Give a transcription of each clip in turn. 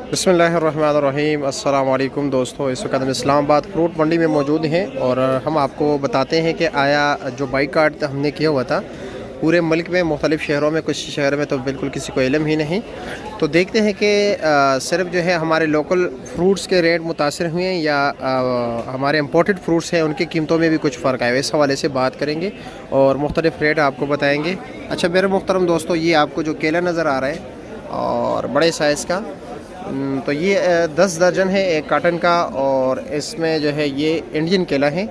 बिस्मिल्लाहिर्रहमानिर्रहीम। अस्सलाम वालेकुम दोस्तों, इस वक्त हम इस्लामाबाद फ्रूट मंडी में मौजूद हैं और हम आपको बताते हैं कि आया जो बाइकाट हमने किया हुआ था पूरे मुल्क में मुख्तलिफ़ शहरों में, कुछ शहर में तो बिल्कुल किसी को इल्म ही नहीं। तो देखते हैं कि सिर्फ जो है हमारे लोकल फ्रूट्स के रेट मुतासर हुए हैं या हमारे इम्पोर्टेड फ्रूट्स हैं उनकी कीमतों में भी कुछ फ़र्क आया। इस हवाले से बात करेंगे और मुख्तलिफ़ रेट आपको बताएँगे। अच्छा मेरे मुहतरम दोस्तों, ये आपको जो केला नज़र आ रहा है और बड़े साइज़ का, तो ये 10 दर्जन है एक कार्टन का, और इसमें जो है ये इंडियन केला है।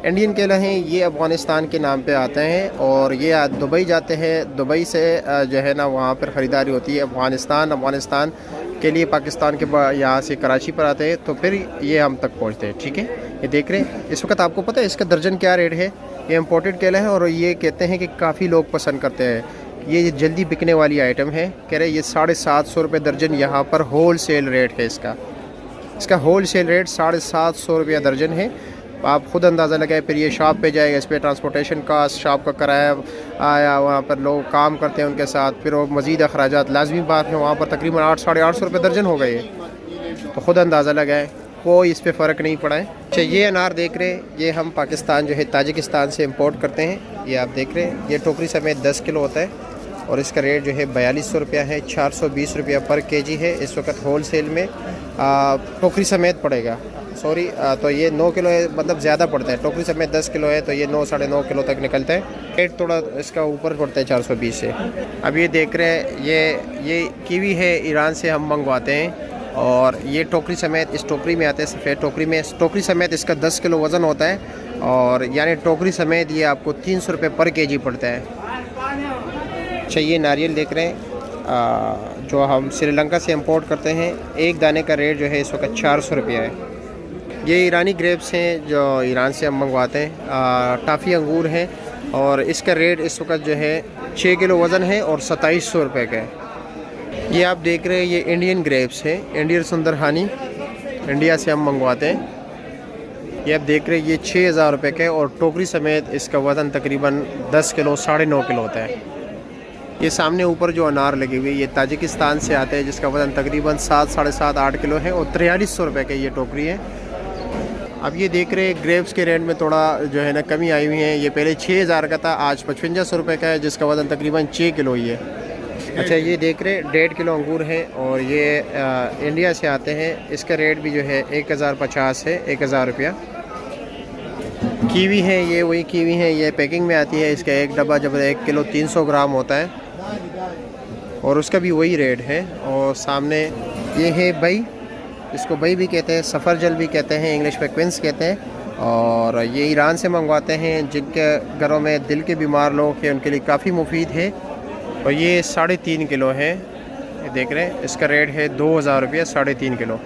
इंडियन केला हैं, ये अफ़गानिस्तान के नाम पे आते हैं और ये दुबई जाते हैं। दुबई से जो है ना वहाँ पर ख़रीदारी होती है अफ़गानिस्तान के लिए, पाकिस्तान के यहाँ से कराची पर आते हैं, तो फिर ये हम तक पहुँचते हैं। ठीक है, ये देख रहे हैं इस वक्त। आपको पता है इसका दर्जन क्या रेट है? ये इम्पोर्टेड केला है और ये कहते हैं कि काफ़ी लोग पसंद करते हैं। ये जल्दी बिकने वाली आइटम है। कह रहे ये 750 रुपये दर्जन यहाँ पर होल सेल रेट है। इसका होल सेल रेट 750 रुपया दर्जन है। आप ख़ुद अंदाज़ा लगाए। फिर ये शॉप पे जाएगा, इस पर ट्रांसपोर्टेशन कास्ट, शॉप का किराया आया, वहाँ पर लोग काम करते हैं उनके साथ, फिर वो मज़ीद अखराजात लाजमी बात है। वहाँ पर तकरीबन 800-850 रुपये दर्जन हो गए, तो ख़ुद अंदाज़ा लगाए, कोई इस पर फ़र्क नहीं पड़ा है। अच्छा ये अनार देख रहे हैं, ये हम पाकिस्तान जो है ताजिकिस्तान से इम्पोर्ट करते हैं। ये आप देख रहे हैं, ये टोकरी समेत 10 किलो होता है और इसका रेट जो है 4200 रुपया है। 420 रुपया पर केजी है इस वक्त होल सेल में। टोकरी समेत पड़ेगा, सॉरी, तो ये 9 किलो है, मतलब ज़्यादा पड़ता है। टोकरी समेत 10 किलो है तो ये 9-9.5 किलो तक निकलता है। रेट थोड़ा इसका ऊपर पड़ता है 420 से। अब ये देख रहे हैं, ये कीवी है, ईरान से हम मंगवाते हैं और ये टोकरी समेत इस टोकरी में आते हैं, सफ़ेद टोकरी में। टोकरी समेत इसका 10 किलो वज़न होता है और यानी टोकरी समेत ये आपको 300 रुपये पर केजी पड़ता है। अच्छा ये नारियल देख रहे हैं, जो हम श्रीलंका से इंपोर्ट करते हैं। एक दाने का रेट जो है इस वक्त 400 रुपया है। ये ईरानी ग्रेप्स हैं जो ईरान से हम मंगवाते हैं। टाफ़ी अंगूर हैं और इसका रेट इस वक्त जो है 6 किलो वज़न है और 2700 रुपये का है। ये आप देख रहे हैं, ये इंडियन ग्रेप्स हैं, इंडियन सुंदरहानी, इंडिया से हम मंगवाते हैं। ये आप देख रहे हैं, ये 6000 रुपये का है और टोकरी समेत इसका वज़न तकरीबन 10 किलो 9.5 किलो होता है। ये सामने ऊपर जो अनार लगे हुए ये ताजिकिस्तान से आते हैं, जिसका वज़न तकरीबन 7-7.5-8 किलो है और 4300 रुपये का ये टोकरी है। अब ये देख रहे हैं ग्रेप्स के रेट में थोड़ा जो है ना कमी आई हुई है। ये पहले 6000 का था, आज 5500 रुपये का है, जिसका वज़न तकरीबन 6 किलो ही है। अच्छा ये देख रहे हैं 1.5 किलो अंगूर है और ये इंडिया से आते हैं। इसका रेट भी जो है 1050 है, 1000 रुपया। कीवी है, ये वही कीवी है, ये पैकिंग में आती है। इसका एक डब्बा जब 1 किलो 300 ग्राम होता है और उसका भी वही रेट है। और सामने ये है बई, इसको बई भी कहते हैं, सफ़रजल भी कहते हैं, इंग्लिश में क्विंस कहते हैं। और ये ईरान से मंगवाते हैं, जिनके घरों में दिल के बीमार लोग हैं उनके लिए काफ़ी मुफीद है। और ये 3.5 किलो है, ये देख रहे हैं, इसका रेट है 2000 रुपया 3.5 किलो।